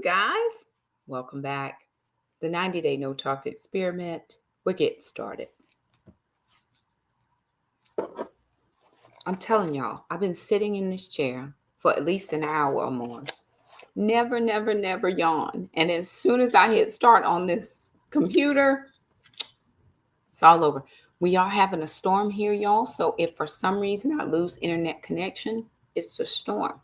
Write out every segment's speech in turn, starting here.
guys. Welcome back. The 90-day no talk experiment. We're getting started. I'm telling y'all, I've been sitting in this chair for at least an hour or more. Never yawn. And as soon as I hit start on this computer, it's all over. We are having a storm here, y'all. So if for some reason I lose internet connection, it's a storm.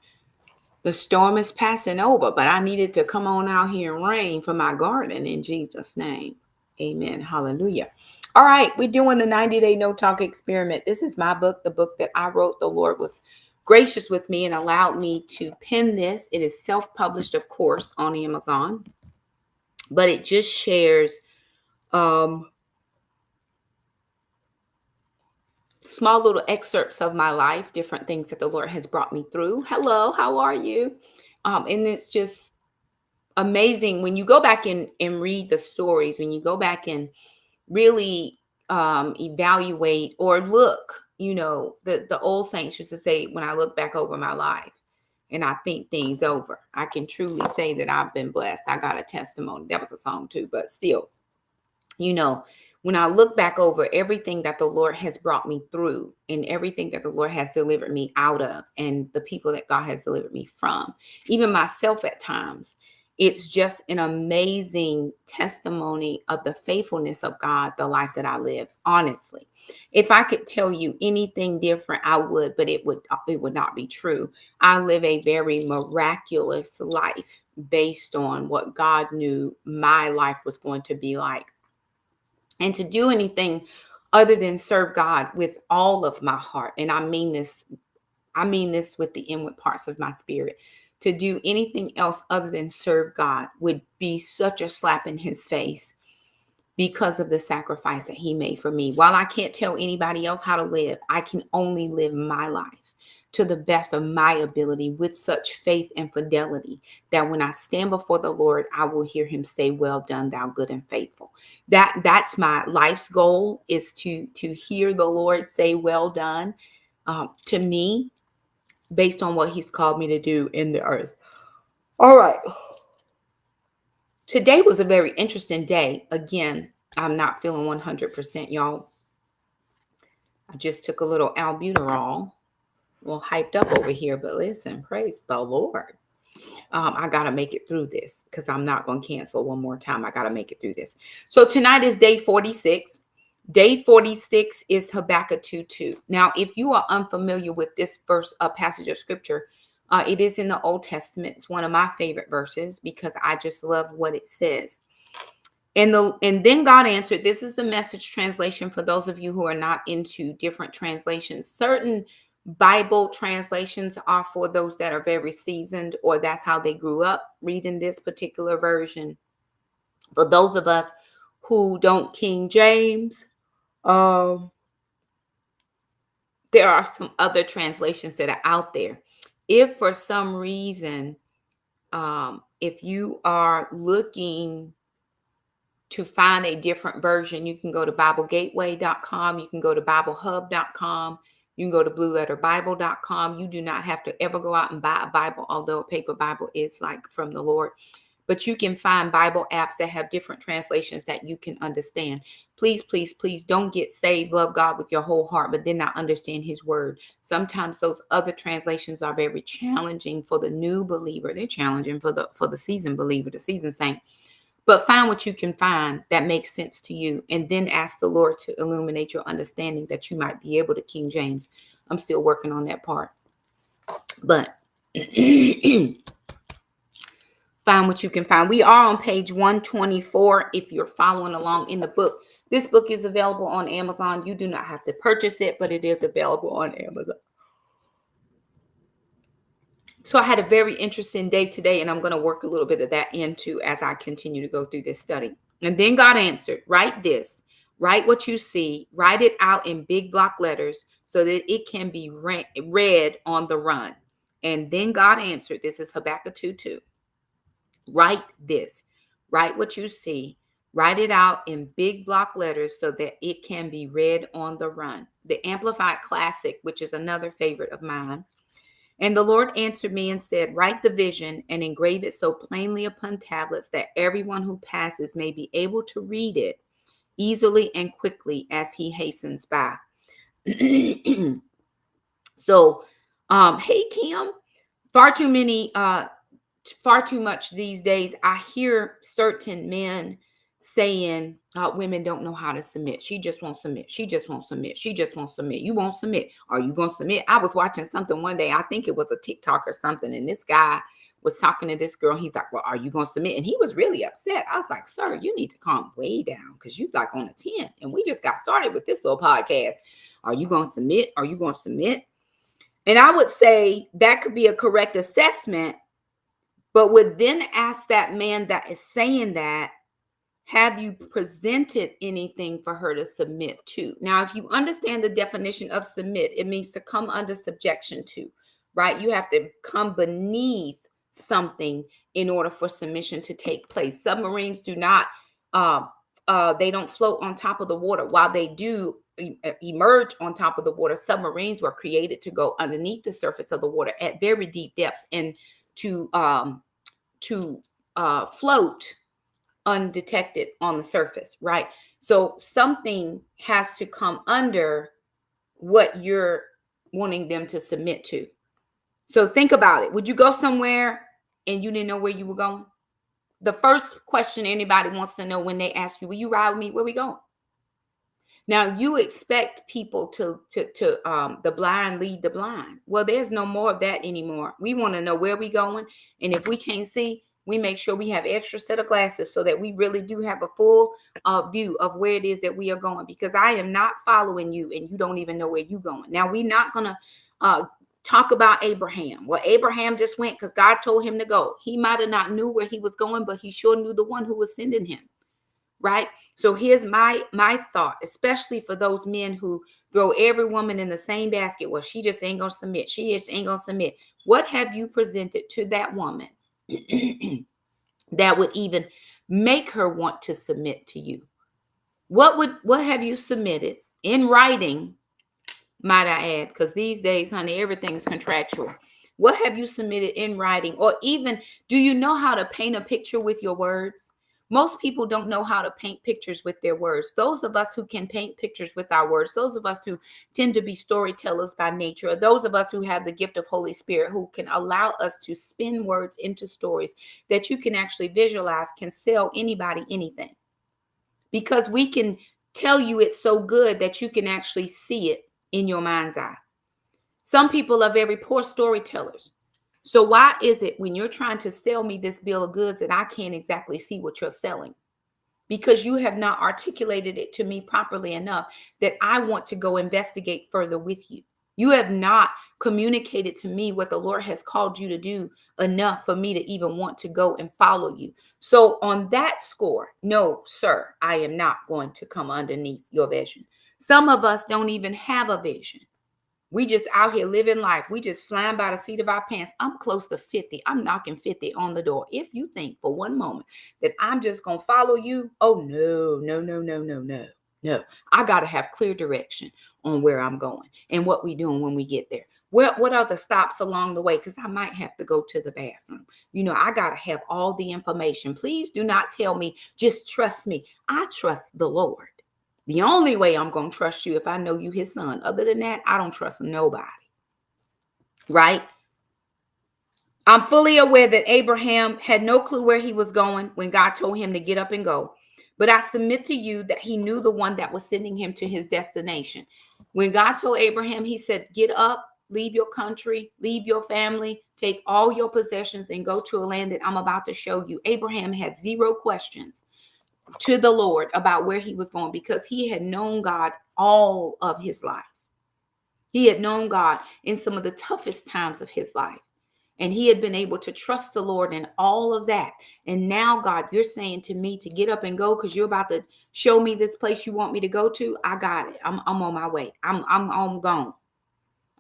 The storm is passing over, but I needed to come on out here and rain for my garden in Jesus' name. Amen. Hallelujah. All right, we're doing the 90-day no talk experiment. This is my book, the book that I wrote. The Lord was gracious with me and allowed me to pen this. It is self-published, of course, on Amazon, but it just shares small little excerpts of my life, different things that the Lord has brought me through. Hello, how are you? And it's just amazing when you go back and read the stories, when you go back and really evaluate or look, the old saints used to say, when I look back over my life and I think things over, I can truly say that I've been blessed. I got a testimony. That was a song too, but still, when I look back over everything that the Lord has brought me through and everything that the Lord has delivered me out of and the people that God has delivered me from, even myself at times, it's just an amazing testimony of the faithfulness of God, the life that I live. Honestly, if I could tell you anything different, I would, but it would not be true. I live a very miraculous life based on what God knew my life was going to be like. And to do anything other than serve God with all of my heart. And I mean this with the inward parts of my spirit. To do anything else other than serve God would be such a slap in his face because of the sacrifice that he made for me. While I can't tell anybody else how to live, I can only live my life to the best of my ability with such faith and fidelity that when I stand before the Lord, I will hear him say, well done, thou good and faithful. That's my life's goal, is to hear the Lord say, well done, to me, based on what he's called me to do in the earth. All right. Today was a very interesting day. Again, I'm not feeling 100%, y'all. I just took a little albuterol. A little hyped up over here, but listen, praise the Lord. I got to make it through this because I'm not going to cancel one more time. I got to make it through this. So tonight is day 46. Day 46 is Habakkuk 2:2. Now, if you are unfamiliar with this verse, passage of scripture, it is in the Old Testament. It's one of my favorite verses because I just love what it says. And then God answered. This is the Message translation for those of you who are not into different translations. Certain Bible translations are for those that are very seasoned, or that's how they grew up reading this particular version. For those of us who don't King James, there are some other translations that are out there. If for some reason, if you are looking to find a different version, you can go to BibleGateway.com. You can go to BibleHub.com. You can go to BlueLetterBible.com. You do not have to ever go out and buy a Bible, although a paper Bible is like from the Lord. But you can find Bible apps that have different translations that you can understand. Please, please, please don't get saved, love God with your whole heart, but then not understand his word. Sometimes those other translations are very challenging for the new believer. They're challenging for the seasoned believer, the seasoned saint. But find what you can find that makes sense to you, and then ask the Lord to illuminate your understanding that you might be able to King James. I'm still working on that part. But find what you can find. We are on page 124 if you're following along in the book. This book is available on Amazon. You do not have to purchase it, but it is available on Amazon. So I had a very interesting day today, and I'm going to work a little bit of that into as I continue to go through this study. And then God answered, write this, write what you see, write it out in big block letters so that it can be read on the run. And then God answered, this is Habakkuk 2:2. Write this, write what you see, write it out in big block letters so that it can be read on the run. The Amplified Classic, which is another favorite of mine, And the Lord answered me and said, write the vision and engrave it so plainly upon tablets that everyone who passes may be able to read it easily and quickly as he hastens by. So, hey, Kim, far too many, far too much these days, I hear certain men saying women don't know how to submit. She just won't submit. She just won't submit. She just won't submit. You won't submit. Are you going to submit? I was watching something one day. I think it was a TikTok or something. And this guy was talking to this girl. He's like, well, are you going to submit? And he was really upset. I was like, sir, you need to calm way down because you're like on a 10. And we just got started with this little podcast. Are you going to submit? Are you going to submit? And I would say that could be a correct assessment, but would then ask that man that is saying that, have you presented anything for her to submit to? Now, if you understand the definition of submit, it means to come under subjection to, right? You have to come beneath something in order for submission to take place. Submarines do not, they don't float on top of the water. While they do emerge on top of the water, submarines were created to go underneath the surface of the water at very deep depths and to float undetected on the surface, right? So something has to come under what you're wanting them to submit to. So think about it. Would you go somewhere and you didn't know where you were going? The first question anybody wants to know when they ask you, will you ride with me? Where we going? Now you expect people to the blind lead the blind. Well, there's no more of that anymore. We want to know where we going. And if we can't see, we make sure we have extra set of glasses so that we really do have a full view of where it is that we are going, because I am not following you and you don't even know where you're going. Now, we're not going to talk about Abraham. Well, Abraham just went because God told him to go. He might have not knew where he was going, but he sure knew the one who was sending him, right? So here's my thought, especially for those men who throw every woman in the same basket. Well, she just ain't going to submit. She just ain't going to submit. What have you presented to that woman that would even make her want to submit to you? What have you submitted in writing, might I add, because these days, honey, everything is contractual. What have you submitted in writing? Or even, do you know how to paint a picture with your words? Most people don't know how to paint pictures with their words. Those of us who can paint pictures with our words, those of us who tend to be storytellers by nature, or those of us who have the gift of Holy Spirit, who can allow us to spin words into stories that you can actually visualize, can sell anybody anything. Because we can tell you it's so good that you can actually see it in your mind's eye. Some people are very poor storytellers. So why is it when you're trying to sell me this bill of goods that I can't exactly see what you're selling? Because you have not articulated it to me properly enough that I want to go investigate further with you. You have not communicated to me what the Lord has called you to do enough for me to even want to go and follow you. So on that score, no, sir, I am not going to come underneath your vision. Some of us don't even have a vision. We just out here living life. We just flying by the seat of our pants. I'm close to 50. I'm knocking 50 on the door. If you think for one moment that I'm just going to follow you, oh, no. I got to have clear direction on where I'm going and what we doing when we get there. What are the stops along the way? Because I might have to go to the bathroom. I got to have all the information. Please do not tell me, just trust me. I trust the Lord. The only way I'm going to trust you if I know you his son. Other than that, I don't trust nobody. Right? I'm fully aware that Abraham had no clue where he was going when God told him to get up and go. But I submit to you that he knew the one that was sending him to his destination. When God told Abraham, he said, get up, leave your country, leave your family, take all your possessions and go to a land that I'm about to show you. Abraham had zero questions to the Lord about where he was going, because he had known God all of his life. He had known God in some of the toughest times of his life. And he had been able to trust the Lord in all of that. And now, God, you're saying to me to get up and go because you're about to show me this place you want me to go to. I got it. I'm on my way. I'm gone.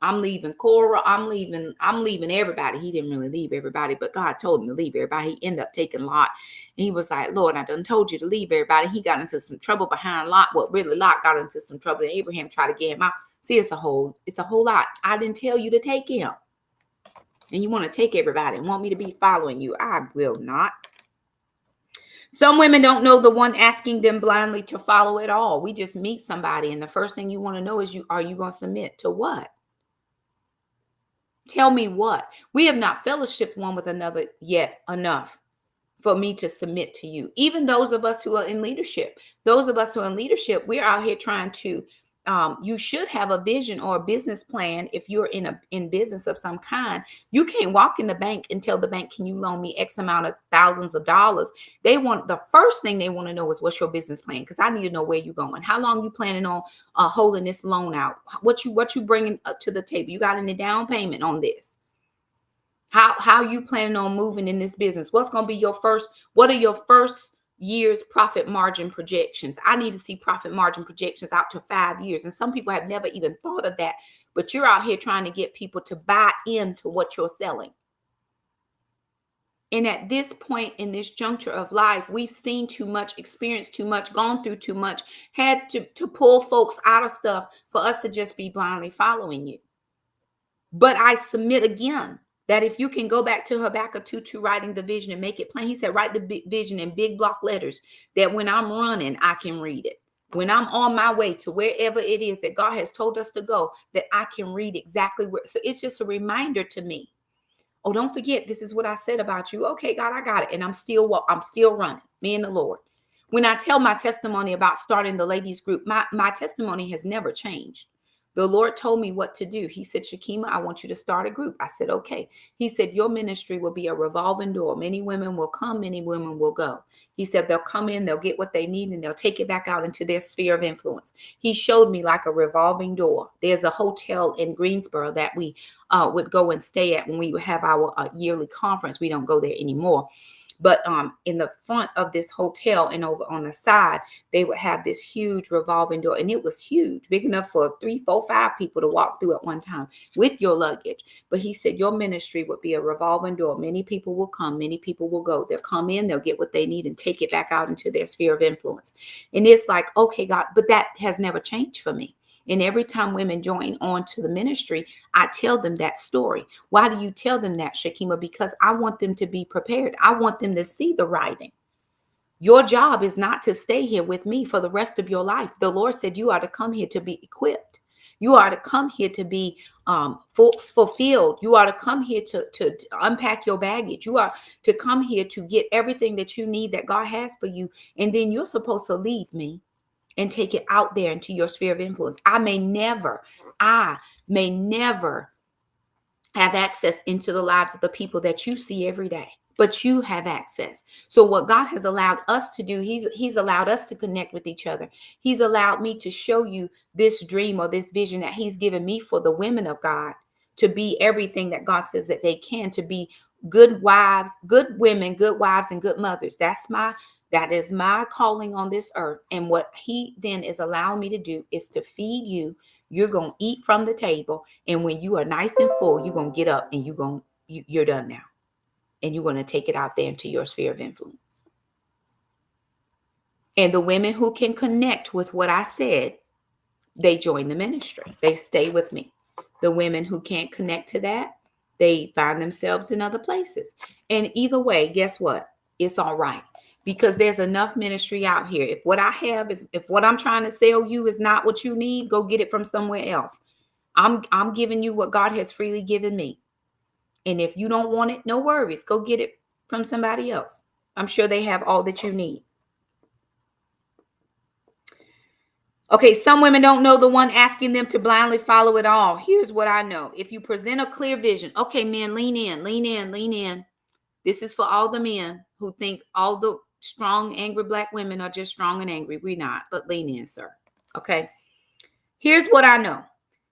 I'm leaving Cora. I'm leaving everybody. He didn't really leave everybody, but God told him to leave everybody. He ended up taking Lot. And he was like, Lord, I done told you to leave everybody. He got into some trouble behind Lot. Well, really, Lot got into some trouble. And Abraham tried to get him out. See, it's a whole lot. I didn't tell you to take him. And you want to take everybody and want me to be following you. I will not. Some women don't know the one asking them blindly to follow at all. We just meet somebody, and the first thing you want to know is, are you going to submit to what? Tell me what. We have not fellowshiped one with another yet enough for me to submit to you. Even those of us who are in leadership, we're out here trying to, you should have a vision or a business plan. If you're in business of some kind, you can't walk in the bank and tell the bank, can you loan me X amount of thousands of dollars? The first thing they want to know is, what's your business plan? Because I need to know where you're going. How long you planning on holding this loan out? What you bringing up to the table? You got any down payment on this? How you planning on moving in this business? What are your first year's profit margin projections? I need to see profit margin projections out to 5 years. And some people have never even thought of that, but you're out here trying to get people to buy into what you're selling. And at this point in this juncture of life, we've seen too much, experienced too much, gone through too much, had to pull folks out of stuff for us to just be blindly following you. But I submit again, that if you can go back to Habakkuk 2:2, writing the vision and make it plain. He said, write the vision in big block letters, that when I'm running, I can read it. When I'm on my way to wherever it is that God has told us to go, that I can read exactly where. So it's just a reminder to me. Oh, don't forget, this is what I said about you. Okay, God, I got it. And I'm still running, me and the Lord. When I tell my testimony about starting the ladies group, my testimony has never changed. The Lord told me what to do. He said, Shakima, I want you to start a group. I said, okay. He said, your ministry will be a revolving door. Many women will come, many women will go. He said, they'll come in, they'll get what they need, and they'll take it back out into their sphere of influence. He showed me like a revolving door. There's a hotel in Greensboro that we would go and stay at when we would have our yearly conference. We don't go there anymore. But in the front of this hotel and over on the side, they would have this huge revolving door. And it was huge, big enough for 3, 4, 5 people to walk through at one time with your luggage. But he said, your ministry would be a revolving door. Many people will come, many people will go. They'll come in, they'll get what they need and take it back out into their sphere of influence. And it's like, okay, God, but that has never changed for me. And every time women join on to the ministry, I tell them that story. Why do you tell them that, Shakima? Because I want them to be prepared. I want them to see the writing. Your job is not to stay here with me for the rest of your life. The Lord said you are to come here to be equipped. You are to come here to be fulfilled. You are to come here to unpack your baggage. You are to come here to get everything that you need that God has for you. And then you're supposed to leave me and take it out there into your sphere of influence. I may never have access into the lives of the people that you see every day, but you have access. So what God has allowed us to do, he's allowed us to connect with each other. He's allowed me to show you this dream or this vision that he's given me for the women of God to be everything that God says that they can, to be good wives, good women, good wives, and good mothers. That is my calling on this earth. And what he then is allowing me to do is to feed you. You're going to eat from the table. And when you are nice and full, you're going to get up and you're done now. And you're going to take it out there into your sphere of influence. And the women who can connect with what I said, they join the ministry. They stay with me. The women who can't connect to that, they find themselves in other places. And either way, guess what? It's all right. Because there's enough ministry out here. If what I'm trying to sell you is not what you need, go get it from somewhere else. I'm giving you what God has freely given me. And if you don't want it, no worries. Go get it from somebody else. I'm sure they have all that you need. Okay, some women don't know the one asking them to blindly follow it all. Here's what I know. If you present a clear vision, okay, men, lean in, lean in, lean in. This is for all the men who think all the strong, angry Black women are just strong and angry. We're not, but lean in, sir. Okay. Here's what I know.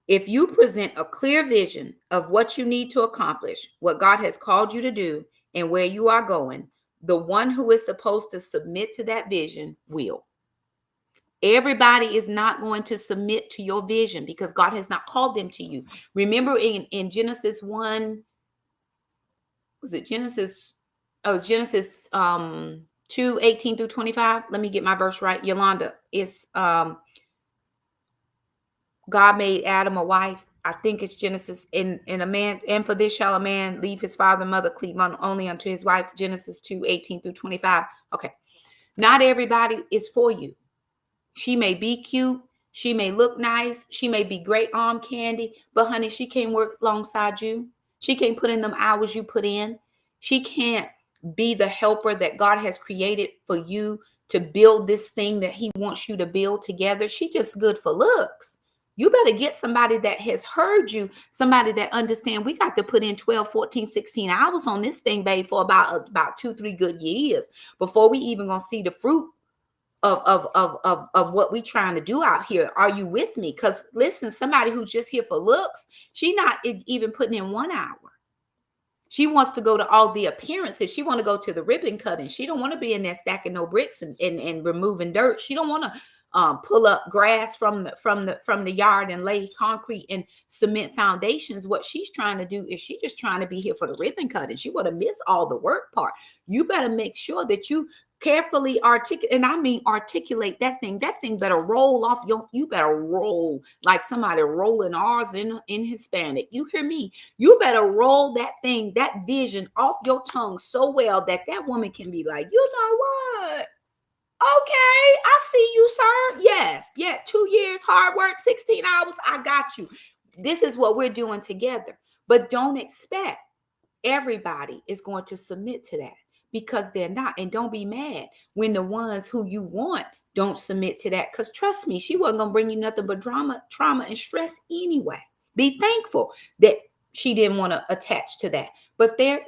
If you present a clear vision of what you need to accomplish, what God has called you to do, and where you are going, the one who is supposed to submit to that vision will. Everybody is not going to submit to your vision because God has not called them to you. Remember in Genesis 1, was it Genesis? Oh, Genesis 2:18-25. Let me get my verse right. Yolanda, it's God made Adam a wife. I think it's Genesis, in a man, and for this shall a man leave his father and mother, cleave only unto his wife, Genesis 2:18-25. Okay. Not everybody is for you. She may be cute. She may look nice. She may be great arm candy, but honey, she can't work alongside you. She can't put in them hours you put in. She can't be the helper that God has created for you to build this thing that he wants you to build together. She just good for looks. You better get somebody that has heard you, somebody that understand we got to put in 12, 14, 16 hours on this thing, babe, for about 2-3 good years before we even gonna see the fruit of what we trying to do out here. Are you with me? Because listen, somebody who's just here for looks, she not even putting in 1 hour. She wants to go to all the appearances. She want to go to the ribbon cutting. She don't want to be in there stacking no bricks and removing dirt. She don't want to pull up grass from the yard and lay concrete and cement foundations. What she's trying to do is she just trying to be here for the ribbon cutting. She want to miss all the work part. You better make sure that you carefully articulate, and I mean articulate that thing. That thing better roll off you better roll like somebody rolling R's in Hispanic. You hear me? You better roll that thing, that vision off your tongue so well that woman can be like, you know what? Okay, I see you, sir. Yes. Yeah. 2 years, hard work, 16 hours. I got you. This is what we're doing together. But don't expect everybody is going to submit to that, because they're not. And don't be mad when the ones who you want don't submit to that. Because trust me, she wasn't going to bring you nothing but drama, trauma, and stress anyway. Be thankful that she didn't want to attach to that. But there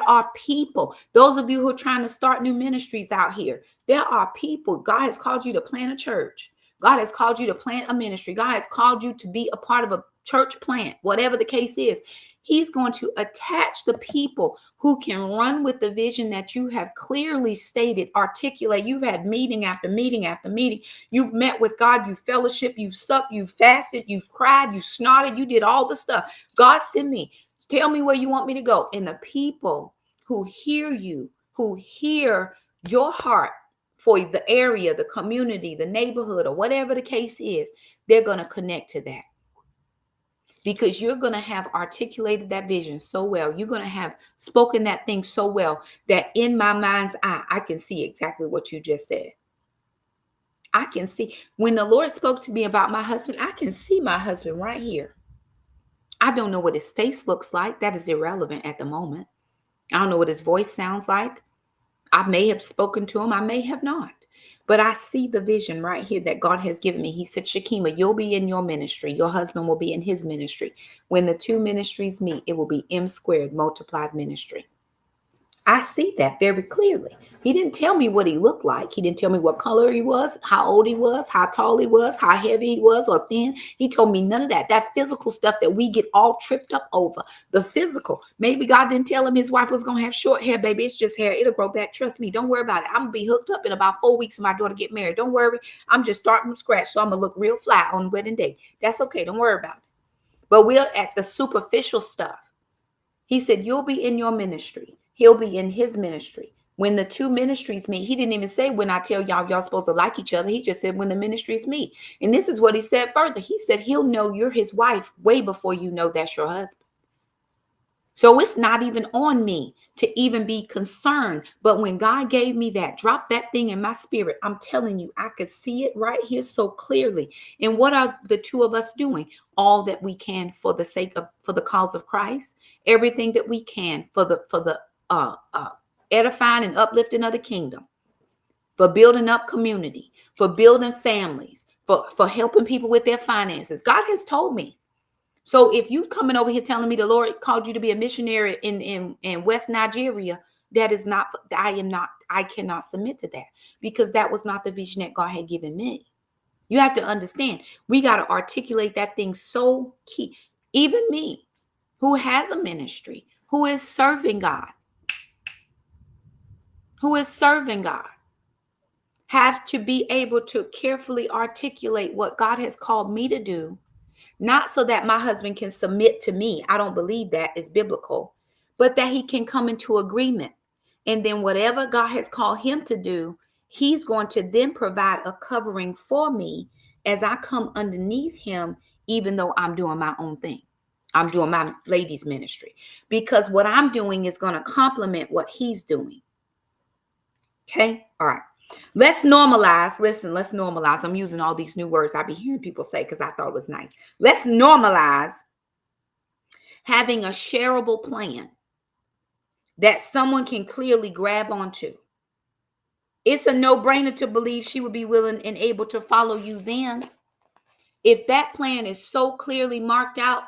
are people, those of you who are trying to start new ministries out here, there are people. God has called you to plant a church. God has called you to plant a ministry. God has called you to be a part of a church plant, whatever the case is. He's going to attach the people who can run with the vision that you have clearly stated, articulate. You've had meeting after meeting after meeting. You've met with God, you fellowship, you've supped, you've fasted, you've cried, you snorted, you did all the stuff. God, send me. Tell me where you want me to go. And the people who hear you, who hear your heart for the area, the community, the neighborhood, or whatever the case is, they're going to connect to that. Because you're going to have articulated that vision so well. You're going to have spoken that thing so well that in my mind's eye, I can see exactly what you just said. I can see. When the Lord spoke to me about my husband, I can see my husband right here. I don't know what his face looks like. That is irrelevant at the moment. I don't know what his voice sounds like. I may have spoken to him. I may have not. But I see the vision right here that God has given me. He said, Shakima, you'll be in your ministry. Your husband will be in his ministry. When the two ministries meet, it will be M squared multiplied ministry. I see that very clearly. He didn't tell me what he looked like. He didn't tell me what color he was, how old he was, how tall he was, how heavy he was or thin. He told me none of that. That physical stuff that we get all tripped up over. The physical. Maybe God didn't tell him his wife was going to have short hair, baby. It's just hair. It'll grow back. Trust me. Don't worry about it. I'm going to be hooked up in about 4 weeks when my daughter get married. Don't worry. I'm just starting from scratch. So I'm going to look real fly on wedding day. That's okay. Don't worry about it. But we're at the superficial stuff. He said, you'll be in your ministry. He'll be in his ministry. When the two ministries meet, he didn't even say, when I tell y'all supposed to like each other. He just said, when the ministries meet. And this is what he said further. He said, he'll know you're his wife way before you know that's your husband. So it's not even on me to even be concerned. But when God gave me that, dropped that thing in my spirit, I'm telling you, I could see it right here so clearly. And what are the two of us doing? All that we can for the cause of Christ. Everything that we can for the edifying and uplifting of the kingdom, for building up community, for building families, for helping people with their finances. God has told me. So if you coming over here telling me the Lord called you to be a missionary in West Nigeria, that is not, I cannot submit to that, because that was not the vision that God had given me. You have to understand, we got to articulate that thing so key. Even me, who has a ministry, who is serving God, have to be able to carefully articulate what God has called me to do, not so that my husband can submit to me. I don't believe that is biblical, but that he can come into agreement. And then whatever God has called him to do, he's going to then provide a covering for me as I come underneath him even though I'm doing my own thing. I'm doing my ladies ministry because what I'm doing is going to complement what he's doing. Okay. All right. Let's normalize. Listen, let's normalize. I'm using all these new words I be hearing people say because I thought it was nice. Let's normalize having a shareable plan that someone can clearly grab onto. It's a no-brainer to believe she would be willing and able to follow you then. If that plan is so clearly marked out,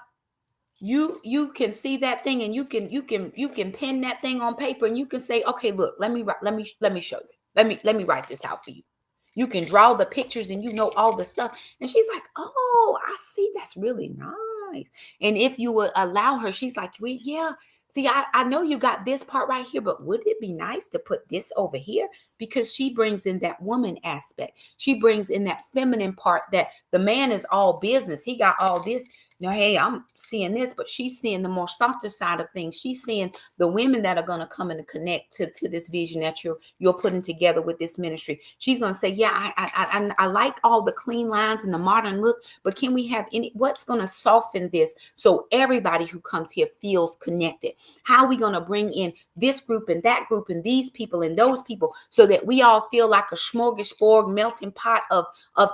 you can see that thing and you can pen that thing on paper and you can say, okay, look, let me show you. Let me write this out for you. You can draw the pictures and you know all the stuff. And she's like, oh, I see. That's really nice. And if you would allow her, she's like, well, yeah, see, I know you got this part right here, but would it be nice to put this over here? Because she brings in that woman aspect. She brings in that feminine part that the man is all business. He got all this. Hey, I'm seeing this, but she's seeing the more softer side of things. She's seeing the women that are going to come and connect to this vision that you're putting together with this ministry. She's going to say, yeah, I like all the clean lines and the modern look, but can we have what's going to soften this so everybody who comes here feels connected? How are we going to bring in this group and that group and these people and those people so that we all feel like a smorgasbord melting pot of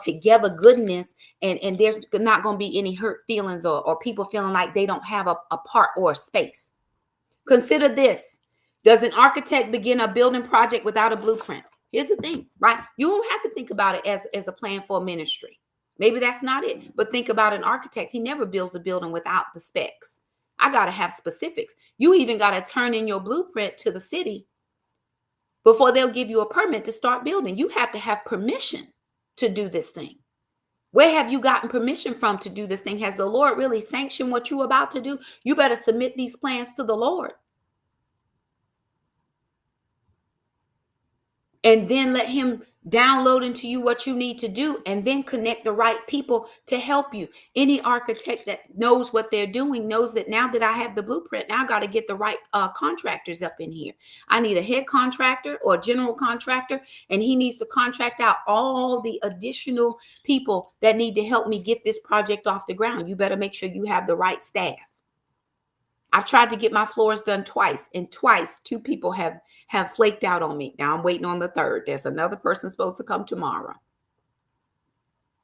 together goodness, and there's not going to be any hurt feelings or people feeling like they don't have a part or a space. Consider this. Does an architect begin a building project without a blueprint? Here's the thing, right? You don't have to think about it as a plan for a ministry. Maybe that's not it, but think about an architect. He never builds a building without the specs. I got to have specifics. You even got to turn in your blueprint to the city before they'll give you a permit to start building. You have to have permission to do this thing. Where have you gotten permission from to do this thing? Has the Lord really sanctioned what you're about to do? You better submit these plans to the Lord. And then let him download into you what you need to do, and then connect the right people to help you. Any architect that knows what they're doing knows that now that I have the blueprint, now I got to get the right contractors up in here. I need a head contractor or general contractor, and he needs to contract out all the additional people that need to help me get this project off the ground. You better make sure you have the right staff. I've tried to get my floors done twice, and twice 2 people have flaked out on me. Now I'm waiting on the third. There's another person supposed to come tomorrow.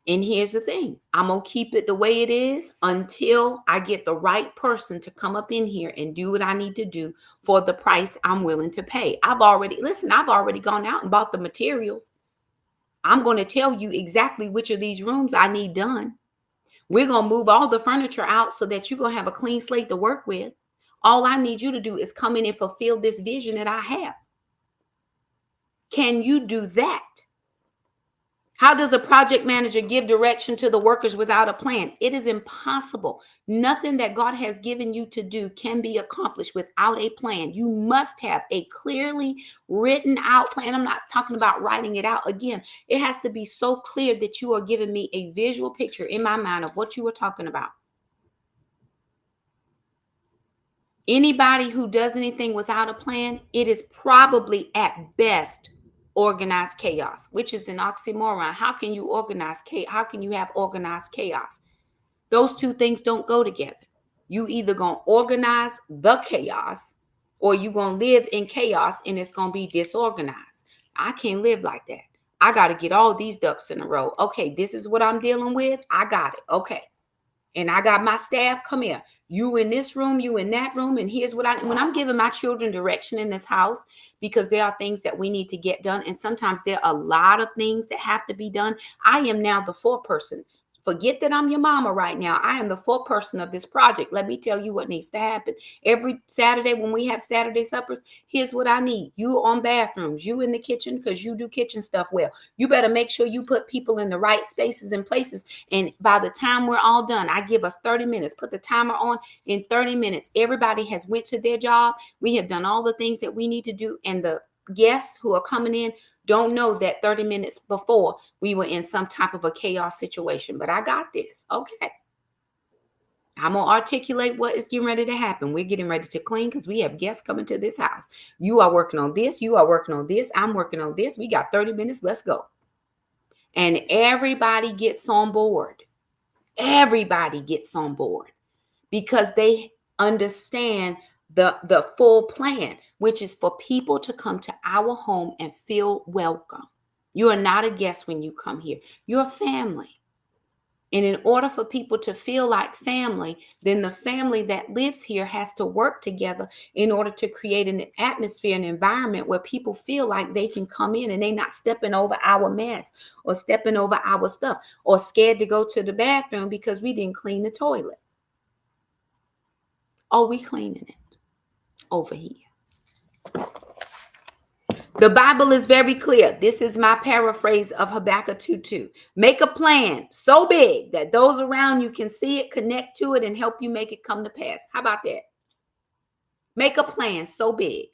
And here's the thing. I'm going to keep it the way it is until I get the right person to come up in here and do what I need to do for the price I'm willing to pay. I've already gone out and bought the materials. I'm going to tell you exactly which of these rooms I need done. We're going to move all the furniture out so that you're going to have a clean slate to work with. All I need you to do is come in and fulfill this vision that I have. Can you do that? How does a project manager give direction to the workers without a plan? It is impossible. Nothing that God has given you to do can be accomplished without a plan. You must have a clearly written out plan. I'm not talking about writing it out. Again, it has to be so clear that you are giving me a visual picture in my mind of what you were talking about. Anybody who does anything without a plan, it is probably at best organized chaos, which is an oxymoron. How can you organize chaos? How can you have organized chaos? Those two things don't go together. You either gonna organize the chaos or you gonna live in chaos and it's gonna be disorganized. I can't live like that. I got to get all these ducks in a row. Okay, this is what I'm dealing with. I got it. Okay. And I got my staff, come here. You in this room, you in that room. And here's what when I'm giving my children direction in this house, because there are things that we need to get done. And sometimes there are a lot of things that have to be done. I am now the foreperson. Forget that I'm your mama right now. I am the foreperson of this project. Let me tell you what needs to happen. Every Saturday when we have Saturday suppers, here's what I need. You on bathrooms, you in the kitchen because you do kitchen stuff well. You better make sure you put people in the right spaces and places. And by the time we're all done, I give us 30 minutes. Put the timer on. In 30 minutes, everybody has went to their job. We have done all the things that we need to do. And the guests who are coming in don't know that 30 minutes before we were in some type of a chaos situation. But I got this. Okay. I'm going to articulate what is getting ready to happen. We're getting ready to clean because we have guests coming to this house. You are working on this. You are working on this. I'm working on this. We got 30 minutes. Let's go. And everybody gets on board. Everybody gets on board because they understand the full plan, which is for people to come to our home and feel welcome. You are not a guest when you come here. You're family. And in order for people to feel like family, then the family that lives here has to work together in order to create an atmosphere, an environment where people feel like they can come in and they're not stepping over our mess or stepping over our stuff or scared to go to the bathroom because we didn't clean the toilet. Oh, we cleaning it over here. The Bible is very clear. This is my paraphrase of Habakkuk 2:2. Make a plan so big that those around you can see it, connect to it, and help you make it come to pass. How about that? Make a plan so big.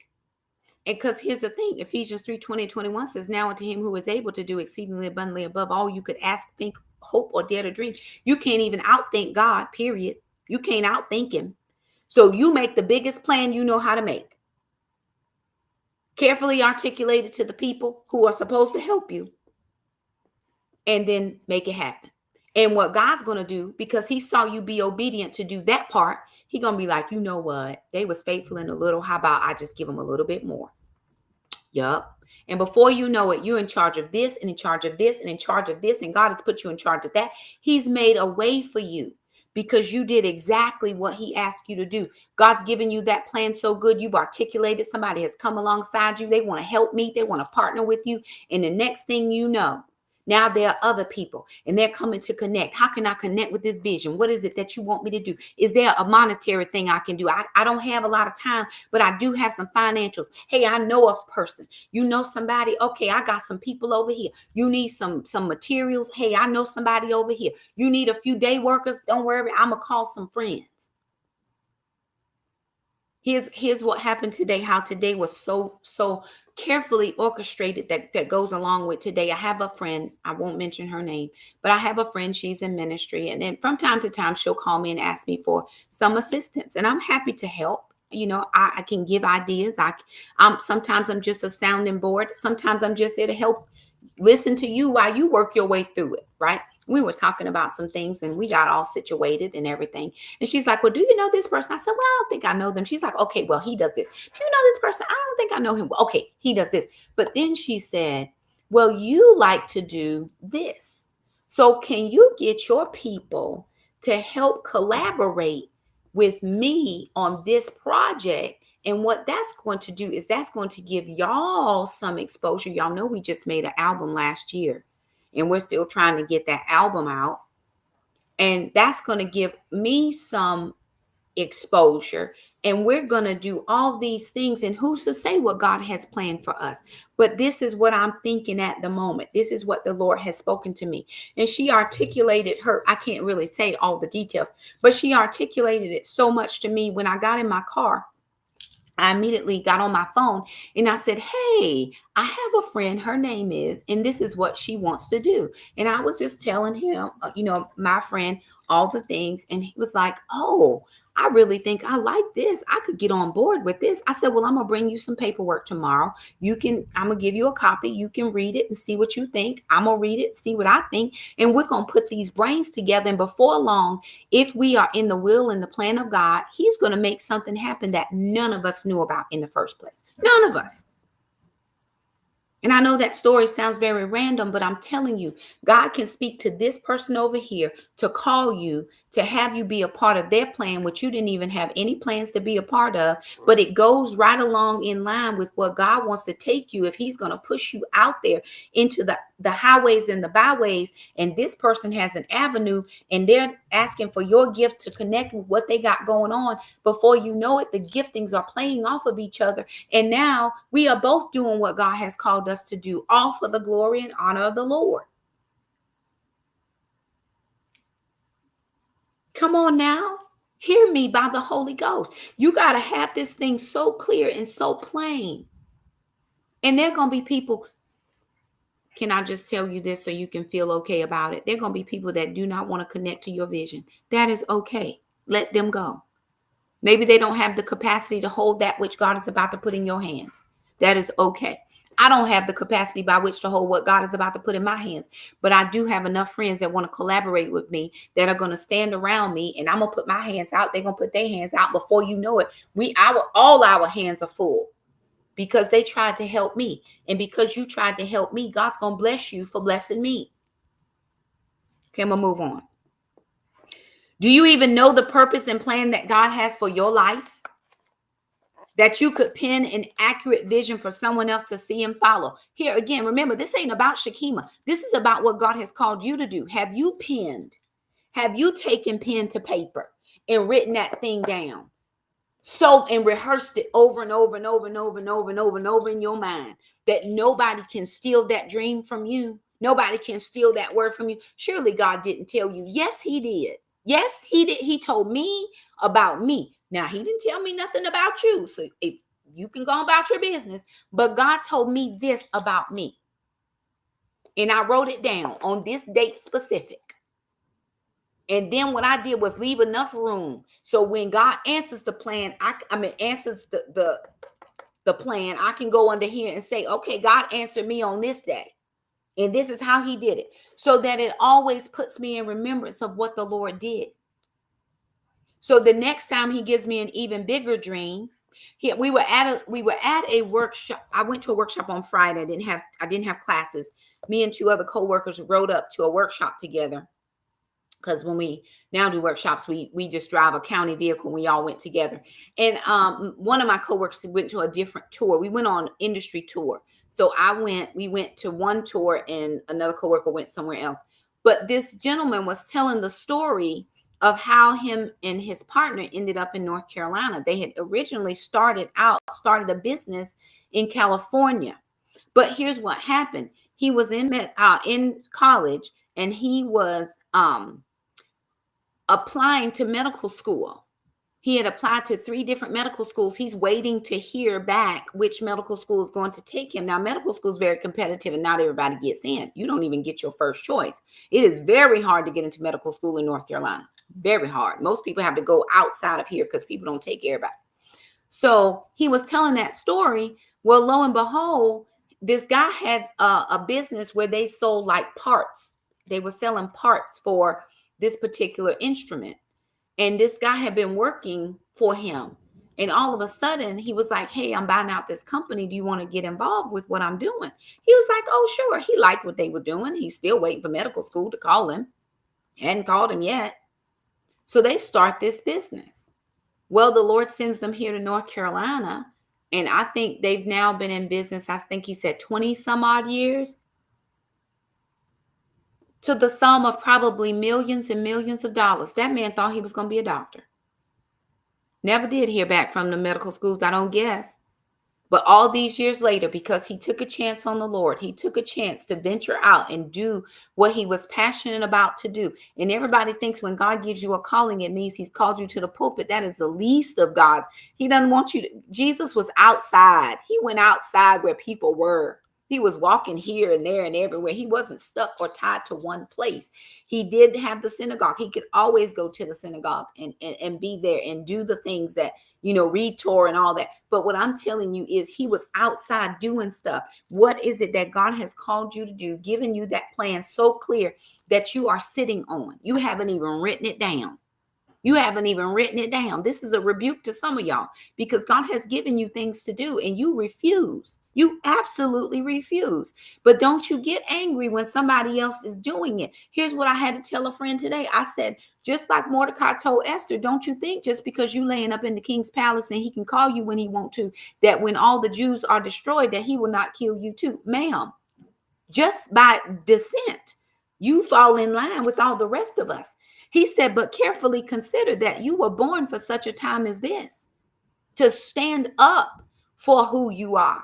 And because here's the thing, Ephesians 3:20-21 says, now unto him who is able to do exceedingly abundantly above all you could ask, think, hope, or dare to dream. You can't even outthink God, period. You can't outthink him. So you make the biggest plan you know how to make. Carefully articulate it to the people who are supposed to help you, and then make it happen. And what God's going to do, because he saw you be obedient to do that part, he's going to be like, you know what? They was faithful in a little. How about I just give them a little bit more? Yup. And before you know it, you're in charge of this and in charge of this and in charge of this. And God has put you in charge of that. He's made a way for you because you did exactly what he asked you to do. God's given you that plan so good. You've articulated. Somebody has come alongside you. They want to help me. They want to partner with you. And the next thing you know, now there are other people and they're coming to connect. How can I connect with this vision? What is it that you want me to do? Is there a monetary thing I can do? I don't have a lot of time, but I do have some financials. Hey, I know a person. You know somebody? Okay, I got some people over here. You need some materials. Hey, I know somebody over here. You need a few day workers. Don't worry, I'm going to call some friends. Here's what happened today, how today was so carefully orchestrated that goes along with today. I have a friend, I won't mention her name, but I have a friend, she's in ministry. And then from time to time, she'll call me and ask me for some assistance. And I'm happy to help. You know, I can give ideas. Sometimes I'm just a sounding board. Sometimes I'm just there to help listen to you while you work your way through it, right? We were talking about some things and we got all situated and everything. And she's like, well, do you know this person? I said, well, I don't think I know them. She's like, okay, well, he does this. Do you know this person? I don't think I know him. Well, okay, he does this. But then she said, well, you like to do this. So can you get your people to help collaborate with me on this project? And what that's going to do is that's going to give y'all some exposure. Y'all know we just made an album last year and we're still trying to get that album out. And that's going to give me some exposure. And we're going to do all these things. And who's to say what God has planned for us? But this is what I'm thinking at the moment. This is what the Lord has spoken to me. And she articulated I can't really say all the details, but she articulated it so much to me when I got in my car. I immediately got on my phone and I said, hey, I have a friend, her name is, and this is what she wants to do. And I was just telling him, my friend, all the things. And he was like, oh, I really think I like this. I could get on board with this. I said, well, I'm going to bring you some paperwork tomorrow. I'm going to give you a copy. You can read it and see what you think. I'm going to read it, see what I think. And we're going to put these brains together. And before long, if we are in the will and the plan of God, he's going to make something happen that none of us knew about in the first place. None of us. And I know that story sounds very random, but I'm telling you, God can speak to this person over here to call you, to have you be a part of their plan, which you didn't even have any plans to be a part of. But it goes right along in line with what God wants to take you if he's going to push you out there into the highways and the byways. And this person has an avenue and they're asking for your gift to connect with what they got going on. Before you know it, the giftings are playing off of each other. And now we are both doing what God has called us to do, all for the glory and honor of the Lord. Come on now. Hear me by the Holy Ghost. You got to have this thing so clear and so plain. And there are going to be people. Can I just tell you this so you can feel okay about it? There are going to be people that do not want to connect to your vision. That is okay. Let them go. Maybe they don't have the capacity to hold that which God is about to put in your hands. That is okay. I don't have the capacity by which to hold what God is about to put in my hands, but I do have enough friends that want to collaborate with me, that are going to stand around me, and I'm going to put my hands out. They're going to put their hands out. Before you know it, all our hands are full because they tried to help me. And because you tried to help me, God's going to bless you for blessing me. Okay, I'm going to move on. Do you even know the purpose and plan that God has for your life? That you could pen an accurate vision for someone else to see and follow. Here again, remember, this ain't about Shakima. This is about what God has called you to do. Have you penned? Have you taken pen to paper and written that thing down? So, and rehearsed it over and over and over and over and over and over and over in your mind, that nobody can steal that dream from you. Nobody can steal that word from you. Surely God didn't tell you. Yes, he did. Yes, he did. He told me about me. Now, he didn't tell me nothing about you. So if you can go about your business, but God told me this about me. And I wrote it down on this date specific. And then what I did was leave enough room. So when God answers the plan, answers the plan, I can go under here and say, okay, God answered me on this day. And this is how he did it. So that it always puts me in remembrance of what the Lord did. So the next time he gives me an even bigger dream, we were at a workshop. I went to a workshop on Friday. I didn't have classes. Me and two other co-workers rode up to a workshop together. Because when we now do workshops, we just drive a county vehicle. We all went together. And one of my coworkers went to a different tour. We went on industry tour. So we went to one tour and another coworker went somewhere else. But this gentleman was telling the story of how him and his partner ended up in North Carolina. They had originally started a business in California. But here's what happened. He was in college and he was applying to medical school. He had applied to 3 different medical schools. He's waiting to hear back which medical school is going to take him. Now, medical school is very competitive and not everybody gets in. You don't even get your first choice. It is very hard to get into medical school in North Carolina. Very hard. Most people have to go outside of here because people don't take everybody. So he was telling that story. Well, lo and behold, this guy has a business where they sold like parts. They were selling parts for this particular instrument. And this guy had been working for him. And all of a sudden he was like, hey, I'm buying out this company. Do you want to get involved with what I'm doing? He was like, oh, sure. He liked what they were doing. He's still waiting for medical school to call him. Hadn't called him yet. So they start this business. Well, the Lord sends them here to North Carolina. And I think they've now been in business, I think he said 20 some odd years. To the sum of probably millions and millions of dollars. That man thought he was going to be a doctor. Never did hear back from the medical schools, I don't guess. But all these years later, because he took a chance on the Lord, he took a chance to venture out and do what he was passionate about to do. And everybody thinks when God gives you a calling, it means he's called you to the pulpit. That is the least of God's. He doesn't want you to. Jesus was outside. He went outside where people were. He was walking here and there and everywhere. He wasn't stuck or tied to one place. He did have the synagogue. He could always go to the synagogue and be there and do the things that, read Torah and all that. But what I'm telling you is he was outside doing stuff. What is it that God has called you to do, giving you that plan so clear that you are sitting on? You haven't even written it down. You haven't even written it down. This is a rebuke to some of y'all because God has given you things to do and you refuse. You absolutely refuse. But don't you get angry when somebody else is doing it. Here's what I had to tell a friend today. I said, just like Mordecai told Esther, don't you think just because you laying up in the king's palace and he can call you when he want to, that when all the Jews are destroyed, that he will not kill you too. Ma'am, just by descent, you fall in line with all the rest of us. He said, but carefully consider that you were born for such a time as this, to stand up for who you are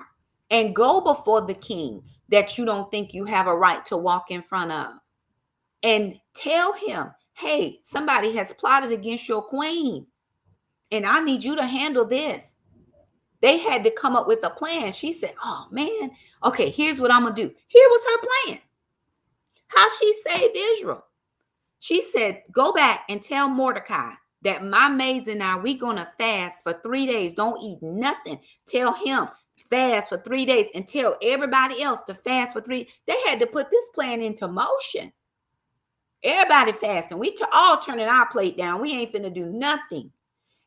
and go before the king that you don't think you have a right to walk in front of. And tell him, hey, somebody has plotted against your queen and I need you to handle this. They had to come up with a plan. She said, oh man, okay, here's what I'm going to do. Here was her plan. How she saved Israel. She said, go back and tell Mordecai that my maids and I, we're going to fast for 3 days. Don't eat nothing. Tell him fast for 3 days and tell everybody else to fast for 3. They had to put this plan into motion. Everybody fasting. We all turning our plate down. We ain't finna do nothing.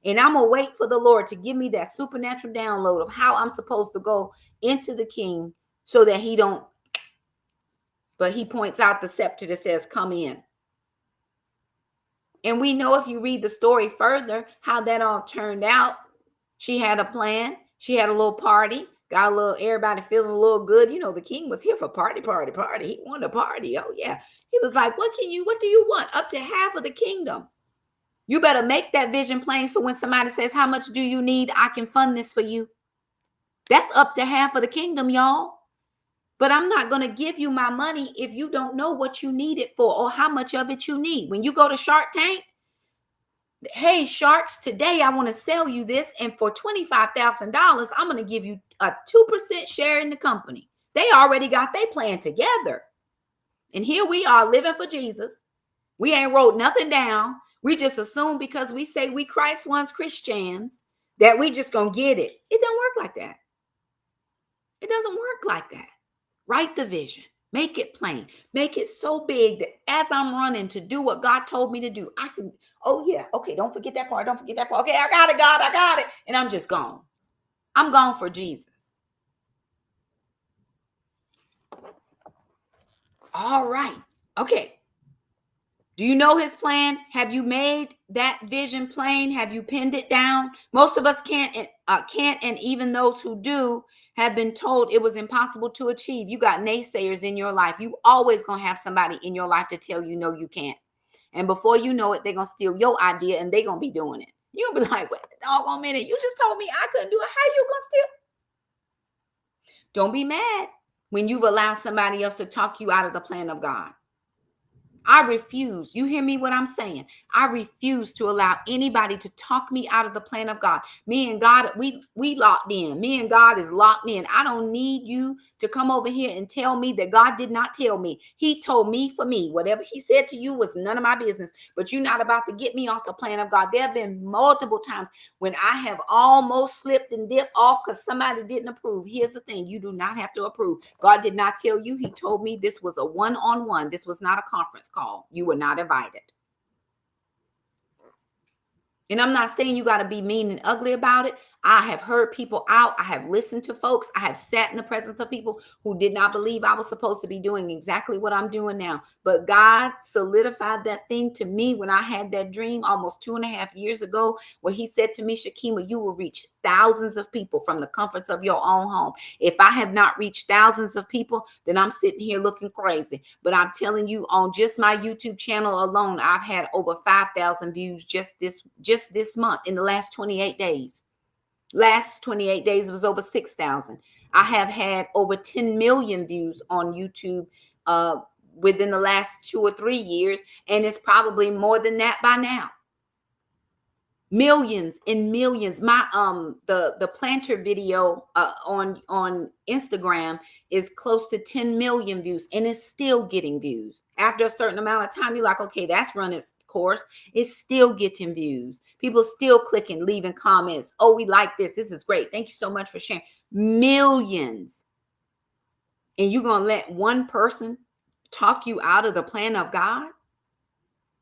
And I'm going to wait for the Lord to give me that supernatural download of how I'm supposed to go into the king so that he don't. But he points out the scepter that says, come in. And we know if you read the story further, how that all turned out. She had a plan. She had a little party. Got a little, everybody feeling a little good. You know, the king was here for party. He wanted a party. Oh, yeah. He was like, what do you want? Up to half of the kingdom. You better make that vision plain so when somebody says, how much do you need? I can fund this for you. That's up to half of the kingdom, y'all. But I'm not going to give you my money if you don't know what you need it for or how much of it you need. When you go to Shark Tank, hey, sharks, today I want to sell you this. And for $25,000, I'm going to give you a 2% share in the company. They already got their plan together. And here we are living for Jesus. We ain't wrote nothing down. We just assume because we say we Christ ones Christians that we just gonna get it. It don't work like that. It doesn't work like that. Write the vision. Make it plain. Make it so big that as I'm running to do what God told me to do, I can, oh yeah, okay, don't forget that part. Don't forget that part. Okay, I got it, God, I got it. And I'm just gone. I'm gone for Jesus. All right. Okay. Do you know his plan? Have you made that vision plain? Have you pinned it down? Most of us can't, and even those who do have been told it was impossible to achieve. You got naysayers in your life. You always going to have somebody in your life to tell you, no, you can't. And before you know it, they're going to steal your idea and they're going to be doing it. You're going to be like, wait a doggone minute. You just told me I couldn't do it. How you going to steal? Don't be mad when you've allowed somebody else to talk you out of the plan of God. I refuse. You hear me what I'm saying? I refuse to allow anybody to talk me out of the plan of God. Me and God, we locked in. Me and God is locked in. I don't need you to come over here and tell me that God did not tell me. He told me for me. Whatever he said to you was none of my business. But you're not about to get me off the plan of God. There have been multiple times when I have almost slipped and dipped off because somebody didn't approve. Here's the thing. You do not have to approve. God did not tell you. He told me this was a one-on-one. This was not a conference call. You were not invited. And I'm not saying you got to be mean and ugly about it. I have heard people out. I have listened to folks. I have sat in the presence of people who did not believe I was supposed to be doing exactly what I'm doing now. But God solidified that thing to me when I had that dream almost 2.5 years ago, where he said to me, Shakima, you will reach thousands of people from the comforts of your own home. If I have not reached thousands of people, then I'm sitting here looking crazy. But I'm telling you, on just my YouTube channel alone, I've had over 5,000 views just this month in the last 28 days. Last 28 days was over 6,000. I have had over 10 million views on YouTube within the last 2 or 3 years, and it's probably more than that by now. Millions and millions. My the planter video on Instagram is close to 10 million views, and it's still getting views. After a certain amount of time, you're like, okay, that's run its course. It's still getting views. People still clicking, leaving comments. Oh, we like this. This is great. Thank you so much for sharing. Millions. And you're gonna let one person talk you out of the plan of God?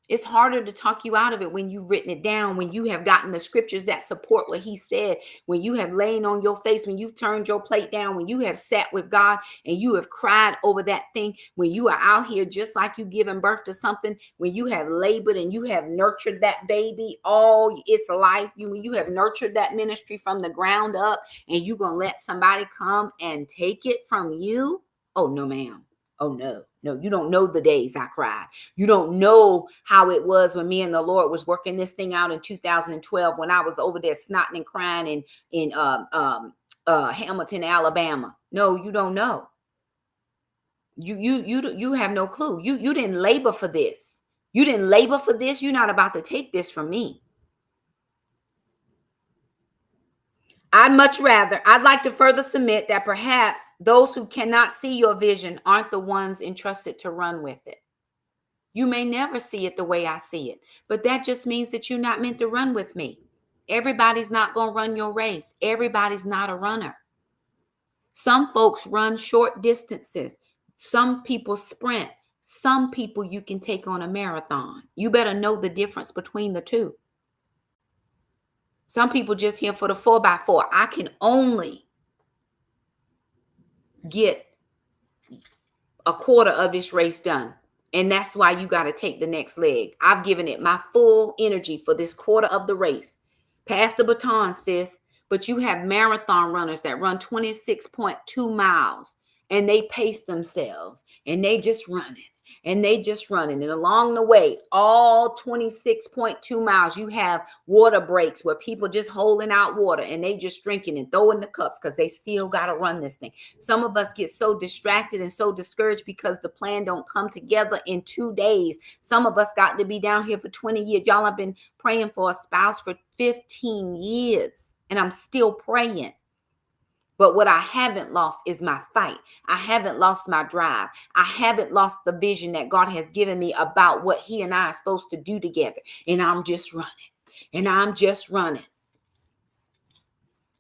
It's harder to talk you out of it when you've written it down, when you have gotten the scriptures that support what he said, when you have lain on your face, when you've turned your plate down, when you have sat with God and you have cried over that thing, when you are out here just like you giving birth to something, when you have labored and you have nurtured that baby all its life, when you have nurtured that ministry from the ground up, and you're going to let somebody come and take it from you? Oh, no, ma'am. Oh, no. No, you don't know the days I cried. You don't know how it was when me and the Lord was working this thing out in 2012 when I was over there snotting and crying in Hamilton, Alabama. No, you don't know. You have no clue. You didn't labor for this. You didn't labor for this. You're not about to take this from me. I'd like to further submit that perhaps those who cannot see your vision aren't the ones entrusted to run with it. You may never see it the way I see it, but that just means that you're not meant to run with me. Everybody's not going to run your race. Everybody's not a runner. Some folks run short distances. Some people sprint. Some people you can take on a marathon. You better know the difference between the two. Some people just here for the 4x4. I can only get a quarter of this race done. And that's why you got to take the next leg. I've given it my full energy for this quarter of the race. Pass the baton, sis. But you have marathon runners that run 26.2 miles and they pace themselves and they just running. And they just running. And along the way, all 26.2 miles, you have water breaks where people just holding out water and they just drinking and throwing the cups because they still got to run this thing. Some of us get so distracted and so discouraged because the plan don't come together in 2 days. Some of us got to be down here for 20 years. Y'all have been praying for a spouse for 15 years and I'm still praying. But what I haven't lost is my fight. I haven't lost my drive. I haven't lost the vision that God has given me about what he and I are supposed to do together. And I'm just running. And I'm just running.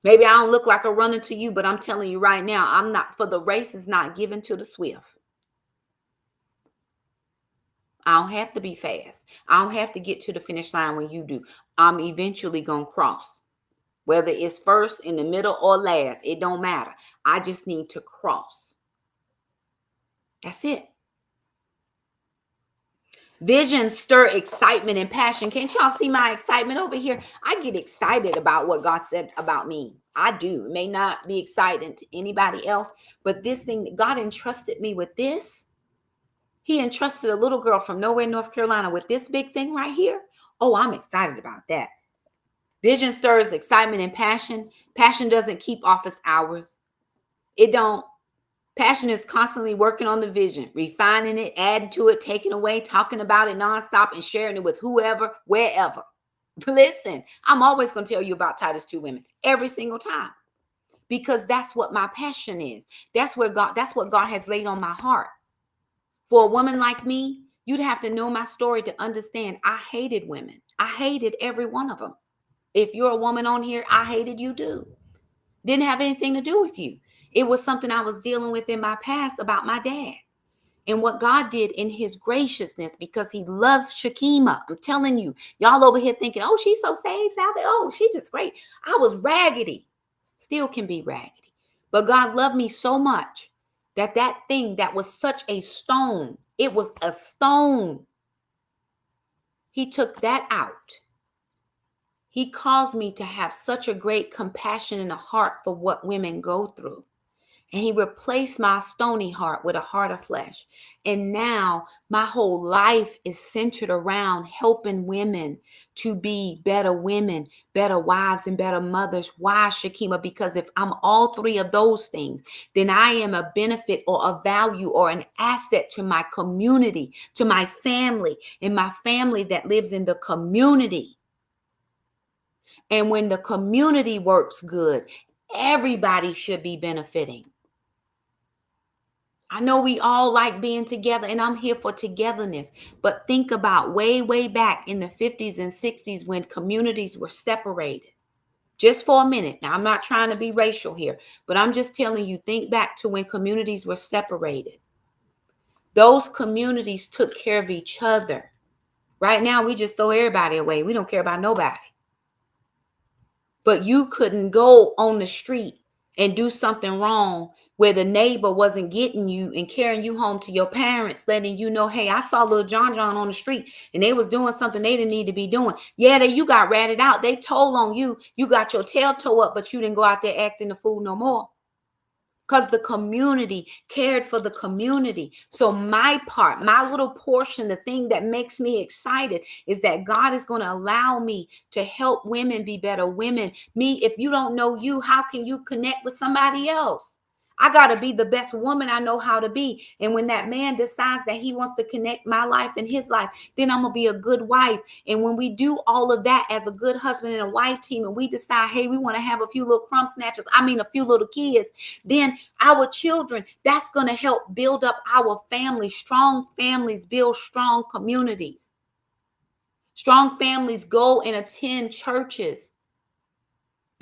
Maybe I don't look like a runner to you, but I'm telling you right now, I'm not, for the race is not given to the swift. I don't have to be fast. I don't have to get to the finish line when you do. I'm eventually going to cross. Whether it's first, in the middle, or last, it don't matter. I just need to cross. That's it. Visions stir excitement and passion. Can't y'all see my excitement over here? I get excited about what God said about me. I do. It may not be exciting to anybody else, but this thing that God entrusted me with this, he entrusted a little girl from nowhere, North Carolina with this big thing right here. Oh, I'm excited about that. Vision stirs excitement and passion. Passion doesn't keep office hours. It don't. Passion is constantly working on the vision, refining it, adding to it, taking away, talking about it nonstop, and sharing it with whoever, wherever. Listen, I'm always going to tell you about Titus 2 women every single time because that's what my passion is. That's what God has laid on my heart. For a woman like me, you'd have to know my story to understand I hated women. I hated every one of them. If you're a woman on here, I hated you too. Didn't have anything to do with you. It was something I was dealing with in my past about my dad. And what God did in his graciousness, because he loves Shakima. I'm telling you, y'all over here thinking, oh, she's so saved, Sally. Oh, she's just great. I was raggedy. Still can be raggedy. But God loved me so much that thing that was such a stone, it was a stone. He took that out. He caused me to have such a great compassion and a heart for what women go through. And he replaced my stony heart with a heart of flesh. And now my whole life is centered around helping women to be better women, better wives, and better mothers. Why, Shakima? Because if I'm all three of those things, then I am a benefit or a value or an asset to my community, to my family, and my family that lives in the community. And when the community works good, everybody should be benefiting. I know we all like being together, and I'm here for togetherness. But think about way, way back in the 50s and 60s when communities were separated. Just for a minute. Now, I'm not trying to be racial here, but I'm just telling you, think back to when communities were separated. Those communities took care of each other. Right now, we just throw everybody away. We don't care about nobody. But you couldn't go on the street and do something wrong where the neighbor wasn't getting you and carrying you home to your parents, letting you know, hey, I saw little John on the street and they was doing something they didn't need to be doing. Yeah, you got ratted out. They told on you. You got your tail toe up, but you didn't go out there acting the fool no more. Because the community cared for the community. So my part, my little portion, the thing that makes me excited is that God is going to allow me to help women be better women. Me, if you don't know you, how can you connect with somebody else? I got to be the best woman I know how to be. And when that man decides that he wants to connect my life and his life, then I'm going to be a good wife. And when we do all of that as a good husband and a wife team, and we decide, hey, we want to have a few little crumb snatchers, a few little kids, then our children, that's going to help build up our family. Strong families build strong communities. Strong families go and attend churches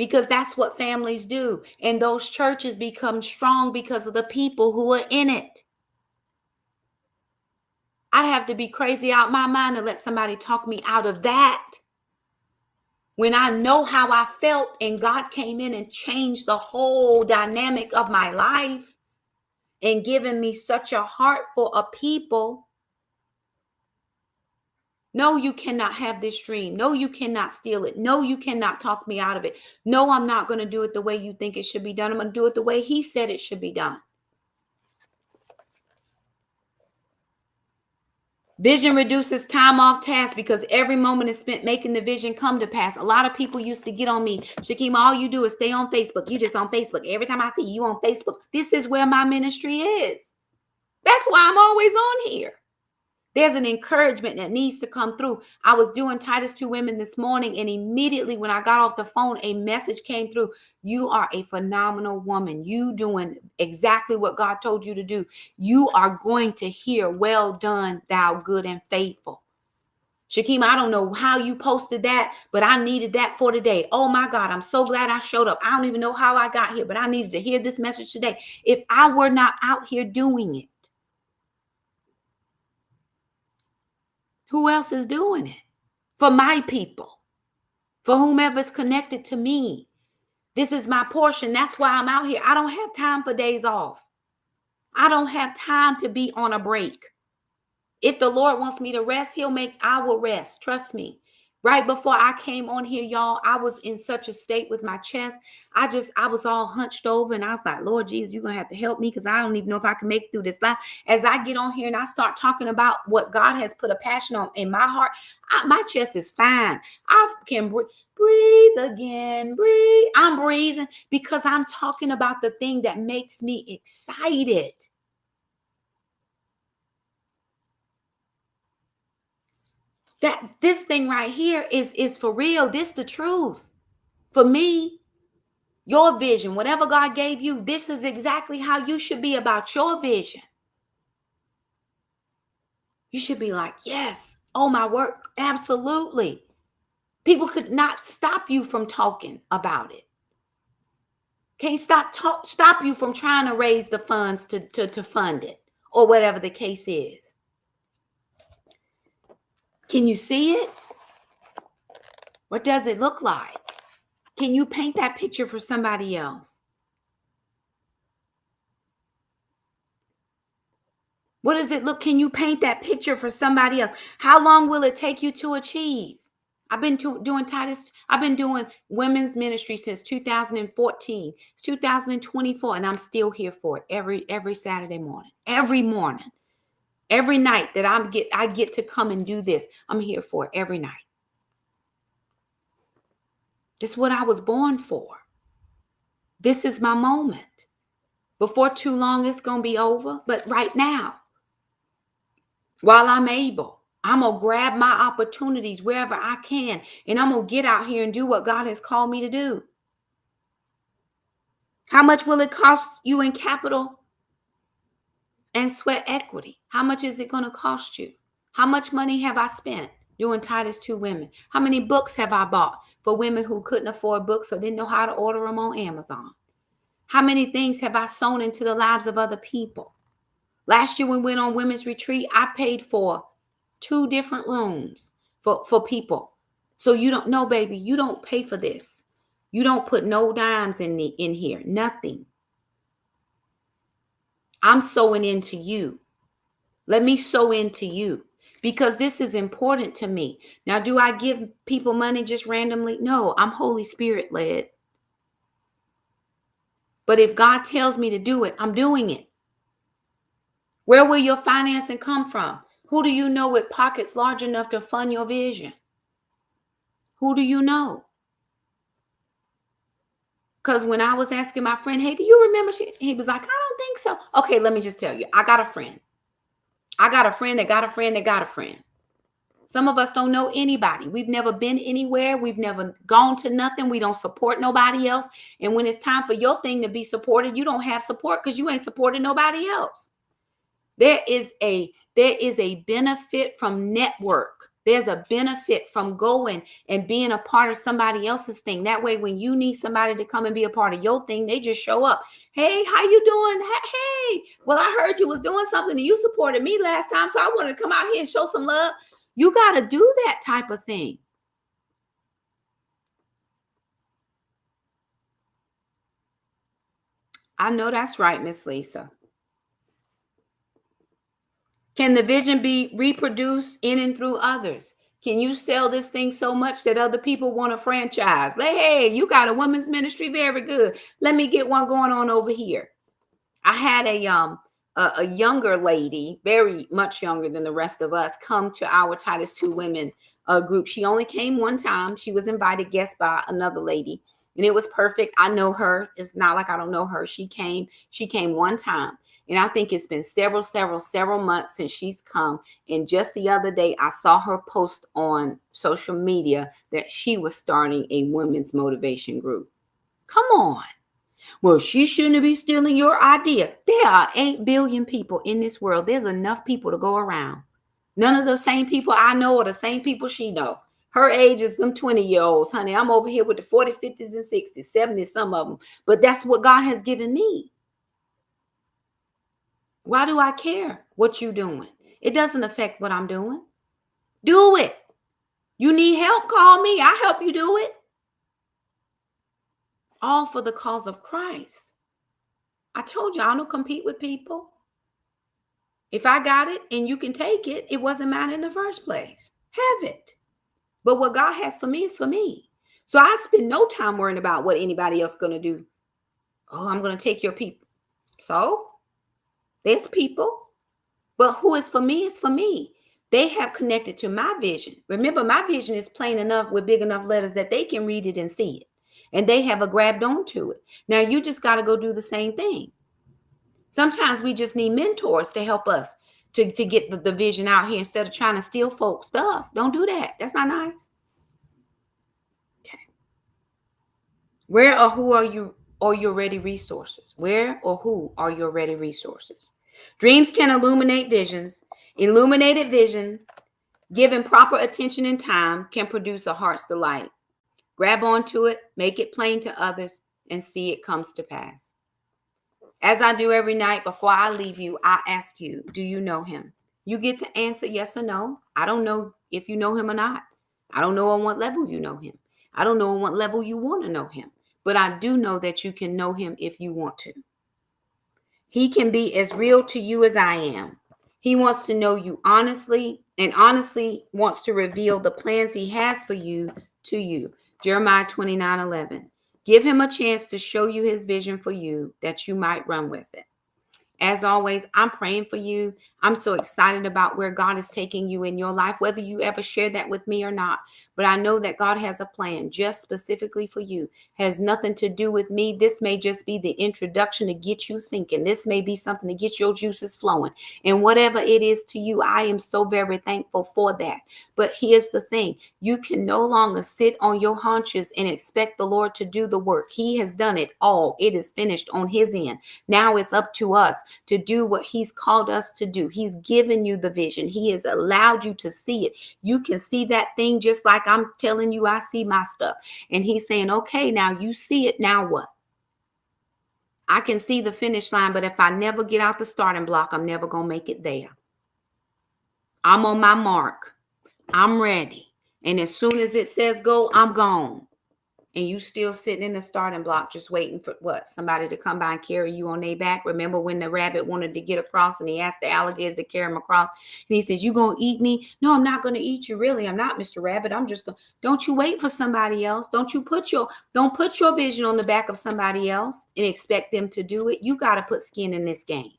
because that's what families do. And those churches become strong because of the people who are in it. I'd have to be crazy out my mind to let somebody talk me out of that. When I know how I felt and God came in and changed the whole dynamic of my life and given me such a heart for a people. No, you cannot have this dream. No, you cannot steal it. No, you cannot talk me out of it. No, I'm not going to do it the way you think it should be done. I'm going to do it the way he said it should be done. Vision reduces time off task because every moment is spent making the vision come to pass. A lot of people used to get on me. Shakima, all you do is stay on Facebook. You just on Facebook. Every time I see you on Facebook, this is where my ministry is. That's why I'm always on here. There's an encouragement that needs to come through. I was doing Titus 2 Women this morning, and immediately when I got off the phone, a message came through. You are a phenomenal woman. You doing exactly what God told you to do. You are going to hear, well done, thou good and faithful. Shakima, I don't know how you posted that, but I needed that for today. Oh my God, I'm so glad I showed up. I don't even know how I got here, but I needed to hear this message today. If I were not out here doing it, who else is doing it? For my people, for whomever's connected to me. This is my portion. That's why I'm out here. I don't have time for days off. I don't have time to be on a break. If the Lord wants me to rest, I will rest. Trust me. Right before I came on here, y'all, I was in such a state with my chest. I was all hunched over and I was like, Lord Jesus, you're going to have to help me because I don't even know if I can make it through this life. As I get on here and I start talking about what God has put a passion on in my heart, my chest is fine. I can breathe again, breathe. I'm breathing because I'm talking about the thing that makes me excited. That this thing right here is for real. This the truth. For me, your vision, whatever God gave you, this is exactly how you should be about your vision. You should be like, yes, oh my word, absolutely. People could not stop you from talking about it. Can't stop you from trying to raise the funds to fund it or whatever the case is. Can you see it? What does it look like? Can you paint that picture for somebody else? What does it look? Can you paint that picture for somebody else? How long will it take you to achieve? I've been doing Titus. I've been doing women's ministry since 2014. It's 2024, and I'm still here for it every Saturday morning, every morning, every night that I get to come and do this. I'm here for it every night. This is what I was born for. This is my moment. Before too long, it's going to be over. But right now, while I'm able, I'm going to grab my opportunities wherever I can. And I'm going to get out here and do what God has called me to do. How much will it cost you in capital and sweat equity? How much is it going to cost you? How much money have I spent doing Titus 2 Women? How many books have I bought for women who couldn't afford books or didn't know how to order them on Amazon? How many things have I sown into the lives of other people? Last year when we went on women's retreat, I paid for 2 different rooms for people. So you don't know, baby, you don't pay for this. You don't put no dimes in here, nothing. I'm sowing into you. Let me sow into you because this is important to me. Now, do I give people money just randomly? No, I'm Holy Spirit led. But if God tells me to do it, I'm doing it. Where will your financing come from? Who do you know with pockets large enough to fund your vision? Who do you know? Because when I was asking my friend, hey, do you remember? He was like, I don't think so. Okay, let me just tell you. I got a friend. I got a friend that got a friend that got a friend. Some of us don't know anybody. We've never been anywhere. We've never gone to nothing. We don't support nobody else. And when it's time for your thing to be supported, you don't have support because you ain't supporting nobody else. There is a benefit from network. There's a benefit from going and being a part of somebody else's thing. That way, when you need somebody to come and be a part of your thing, they just show up. Hey, how you doing? Hey, well, I heard you was doing something and you supported me last time, so I wanted to come out here and show some love. You got to do that type of thing. I know that's right, Miss Lisa. Can the vision be reproduced in and through others? Can you sell this thing so much that other people want a franchise? Like, hey, you got a women's ministry, very good. Let me get one going on over here. I had a younger lady, very much younger than the rest of us, come to our Titus 2 Women group. She only came one time. She was invited guest by another lady, and it was perfect. I know her. It's not like I don't know her. She came one time. And I think it's been several months since she's come. And just the other day, I saw her post on social media that she was starting a women's motivation group. Come on. Well, she shouldn't be stealing your idea. There are 8 billion people in this world. There's enough people to go around. None of the same people I know are the same people she know. Her age is some 20-year-olds, honey. I'm over here with the 40s, 50s, and 60s, 70s, some of them. But that's what God has given me. Why do I care what you're doing? It doesn't affect what I'm doing. Do it. You need help? Call me. I'll help you do it. All for the cause of Christ. I told you I don't compete with people. If I got it and you can take it, it wasn't mine in the first place. Have it. But what God has for me is for me. So I spend no time worrying about what anybody else is going to do. Oh, I'm going to take your people. So there's people. But who is for me is for me. They have connected to my vision. Remember, my vision is plain enough with big enough letters that they can read it and see it. And they have grabbed onto it. Now, you just got to go do the same thing. Sometimes we just need mentors to help us to get the vision out here instead of trying to steal folks' stuff. Don't do that. That's not nice. Okay. Where or who are you or your ready resources? Where or who are your ready resources? Dreams can illuminate visions. Illuminated vision, given proper attention and time, can produce a heart's delight. Grab onto it, make it plain to others, and see it comes to pass. As I do every night before I leave you, I ask you, do you know him? You get to answer yes or no. I don't know if you know him or not. I don't know on what level you know him. I don't know on what level you want to know him. But I do know that you can know him if you want to. He can be as real to you as I am. He wants to know you honestly and honestly wants to reveal the plans he has for you to you. Jeremiah 29:11. Give him a chance to show you his vision for you that you might run with it. As always, I'm praying for you. I'm so excited about where God is taking you in your life, whether you ever share that with me or not. But I know that God has a plan just specifically for you. It has nothing to do with me. This may just be the introduction to get you thinking. This may be something to get your juices flowing. And whatever it is to you, I am so very thankful for that. But here's the thing. You can no longer sit on your haunches and expect the Lord to do the work. He has done it all. It is finished on his end. Now it's up to us to do what he's called us to do. He's given you the vision. He has allowed you to see it. You can see that thing just like I'm telling you I see my stuff. And he's saying, okay, now you see it. Now what? I can see the finish line, but if I never get out the starting block, I'm never going to make it there. I'm on my mark. I'm ready. And as soon as it says go, I'm gone. And you still sitting in the starting block just waiting for what? Somebody to come by and carry you on their back. Remember when the rabbit wanted to get across and he asked the alligator to carry him across? And he says, you going to eat me? No, I'm not going to eat you. Really, I'm not, Mr. Rabbit. I'm just going to. Don't you wait for somebody else. Don't put your vision on the back of somebody else and expect them to do it. You got to put skin in this game.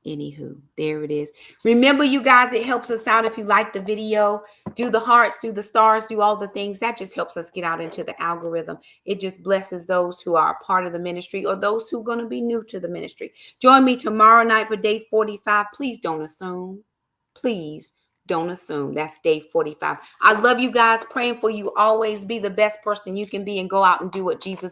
Anywho, there it is. Remember, you guys, it helps us out if you like the video. Do the hearts, do the stars, do all the things. That just helps us get out into the algorithm. It just blesses those who are a part of the ministry or those who are going to be new to the ministry. Join me tomorrow night for day 45. Please don't assume. Please don't assume. That's day 45. I love you guys. Praying for you. Always be the best person you can be and go out and do what Jesus